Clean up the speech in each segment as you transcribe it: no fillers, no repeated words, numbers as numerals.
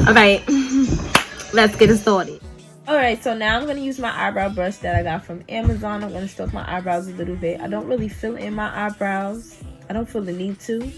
Alright, let's get it started. Alright, so now I'm going to use my eyebrow brush that I got from Amazon. I'm going to stroke my eyebrows a little bit. I don't really fill in my eyebrows. I don't feel the need to.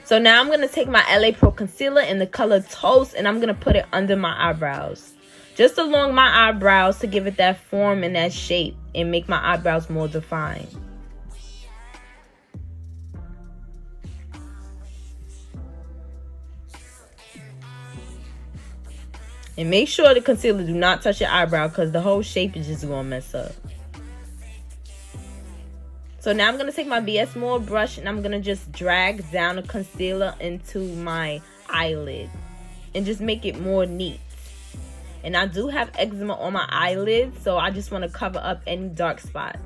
So now I'm going to take my LA Pro Concealer in the color Toast, and I'm going to put it under my eyebrows. Just along my eyebrows to give it that form and that shape and make my eyebrows more defined. And make sure the concealer do not touch your eyebrow because the whole shape is just going to mess up. So now I'm going to take my BS More brush and I'm going to just drag down the concealer into my eyelid. And just make it more neat. And I do have eczema on my eyelids, so I just want to cover up any dark spots.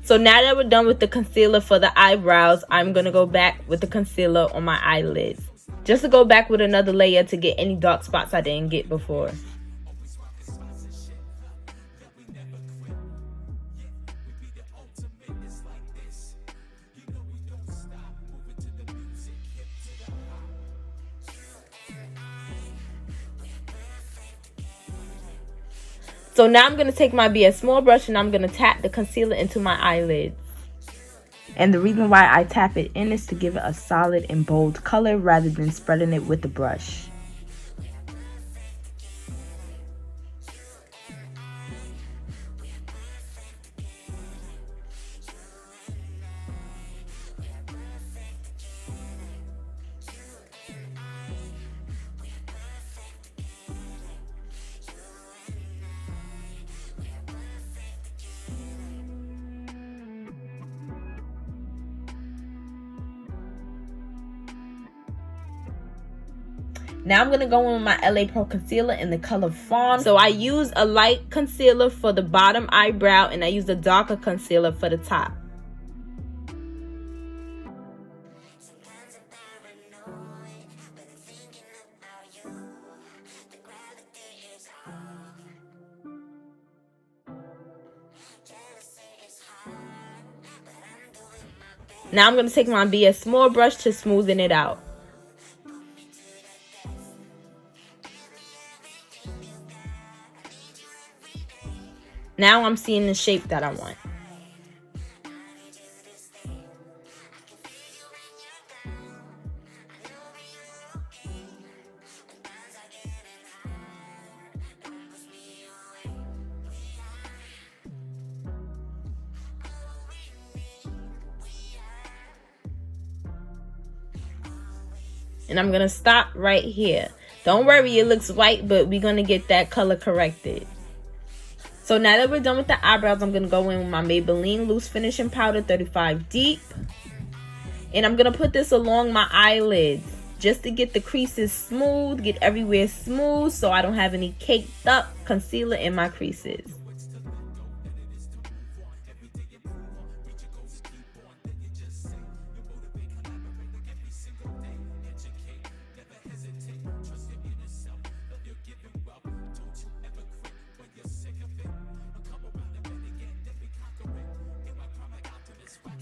So now that we're done with the concealer for the eyebrows, I'm going to go back with the concealer on my eyelids. Just to go back with another layer to get any dark spots I didn't get before. So now I'm going to take my BS Small brush and I'm going to tap the concealer into my eyelids. And the reason why I tap it in is to give it a solid and bold color rather than spreading it with the brush. Now I'm going to go in with my LA Pro Concealer in the color Fawn. So I use a light concealer for the bottom eyebrow and I use a darker concealer for the top. Now I'm going to take my BS Small brush to smoothen it out. Now I'm seeing the shape that I want. And I'm going to stop right here. Don't worry, it looks white, but we're going to get that color corrected. So now that we're done with the eyebrows, I'm going to go in with my Maybelline Loose Finishing Powder 35 Deep. And I'm going to put this along my eyelids just to get the creases smooth, get everywhere smooth so I don't have any caked up concealer in my creases.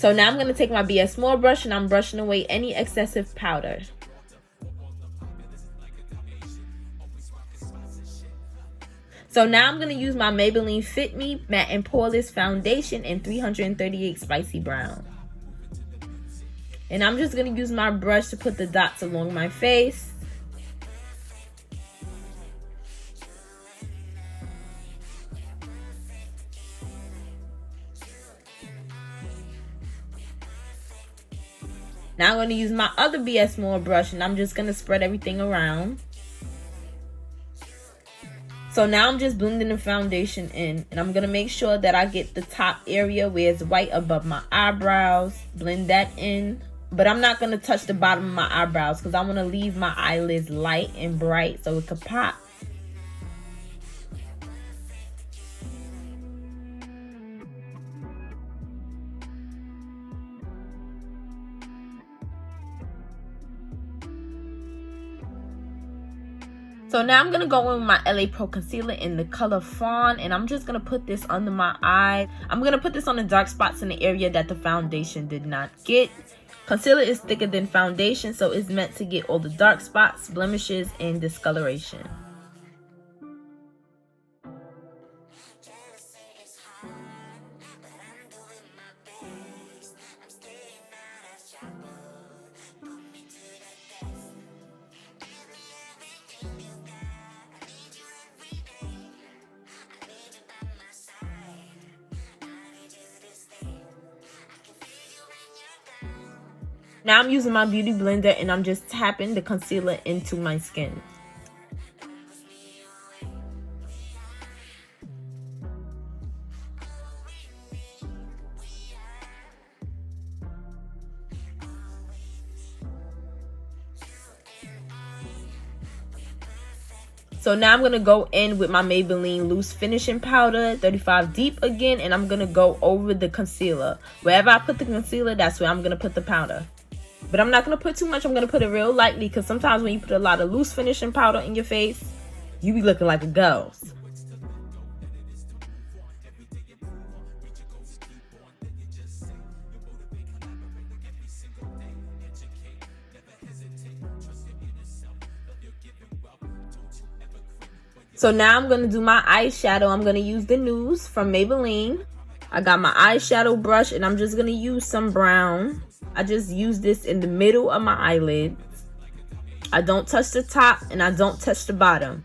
So now I'm going to take my BS Small brush and I'm brushing away any excessive powder. So now I'm going to use my Maybelline Fit Me Matte and Poreless Foundation in 338 Spicy Brown. And I'm just going to use my brush to put the dots along my face. Now I'm going to use my other BS Small brush and I'm just going to spread everything around. So now I'm just blending the foundation in. And I'm going to make sure that I get the top area where it's white above my eyebrows. Blend that in. But I'm not going to touch the bottom of my eyebrows because I want to leave my eyelids light and bright so it could pop. So now I'm going to go in with my LA Pro Concealer in the color Fawn, and I'm just going to put this under my eye. I'm going to put this on the dark spots in the area that the foundation did not get. Concealer is thicker than foundation, so it's meant to get all the dark spots, blemishes, and discoloration. Now I'm using my beauty blender and I'm just tapping the concealer into my skin. So now I'm going to go in with my Maybelline Loose Finishing Powder, 35 Deep again, and I'm going to go over the concealer. Wherever I put the concealer, that's where I'm going to put the powder. But I'm not going to put too much. I'm going to put it real lightly because sometimes when you put a lot of loose finishing powder in your face, you be looking like a ghost. So now I'm going to do my eyeshadow. I'm going to use the Nudes from Maybelline. I got my eyeshadow brush and I'm just going to use some brown. I just use this in the middle of my eyelids. I don't touch the top and I don't touch the bottom.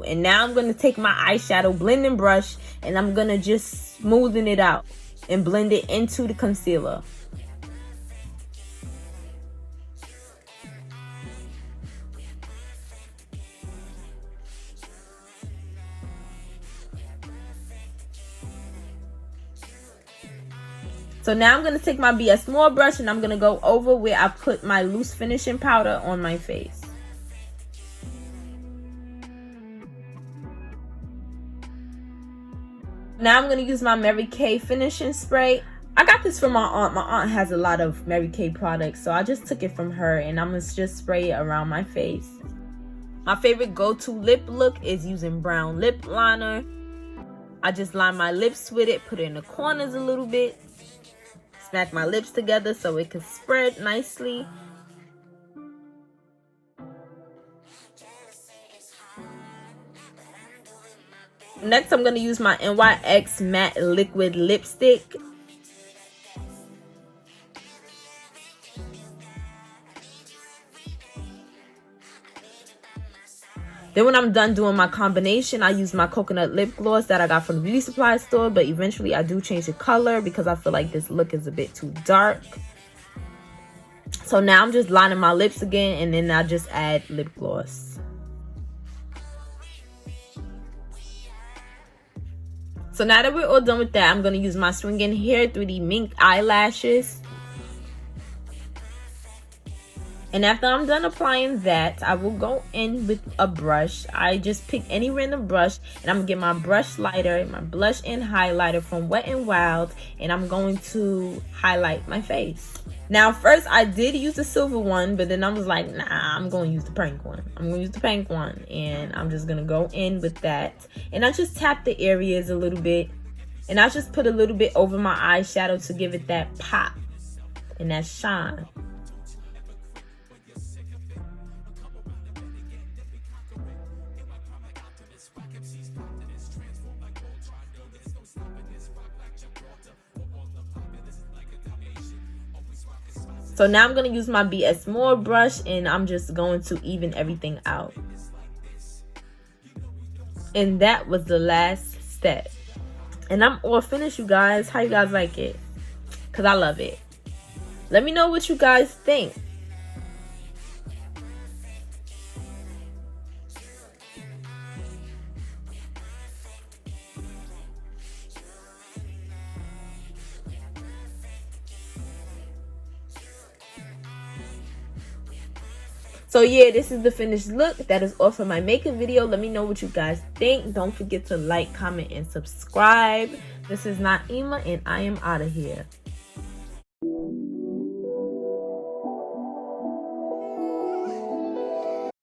And now I'm going to take my eyeshadow blending brush and I'm going to just smoothen it out and blend it into the concealer. So now I'm going to take my Be Small brush and I'm going to go over where I put my loose finishing powder on my face. Now I'm going to use my Mary Kay finishing spray. I got this from my aunt. My aunt has a lot of Mary Kay products, so I just took it from her and I'm going to just spray it around my face. My favorite go-to lip look is using brown lip liner. I just line my lips with it, put it in the corners a little bit. Smack my lips together so it can spread nicely. Next, I'm going to use my NYX Matte Liquid Lipstick. Then when I'm done doing my combination, I use my coconut lip gloss that I got from the beauty supply store. But eventually I do change the color because I feel like this look is a bit too dark. So now I'm just lining my lips again and then I just add lip gloss. So now that we're all done with that, I'm going to use my Swinging Hair 3D Mink eyelashes. And after I'm done applying that, I will go in with a brush. I just pick any random brush and I'm going to get my Blushlighter, my blush and highlighter from Wet n Wild, and I'm going to highlight my face. Now, first I did use the silver one, but then I was like, nah, I'm going to use the pink one. I'm going to use the pink one, and I'm just going to go in with that. And I just tap the areas a little bit, and I just put a little bit over my eyeshadow to give it that pop and that shine. So now I'm going to use my Be Small brush and I'm just going to even everything out. And that was the last step. And I'm all finished, you guys. How you guys like it? Because I love it. Let me know what you guys think. So yeah, this is the finished look. That is all for my makeup video. Let me know what you guys think. Don't forget to like, comment, and subscribe. This is Naimah, and I am out of here.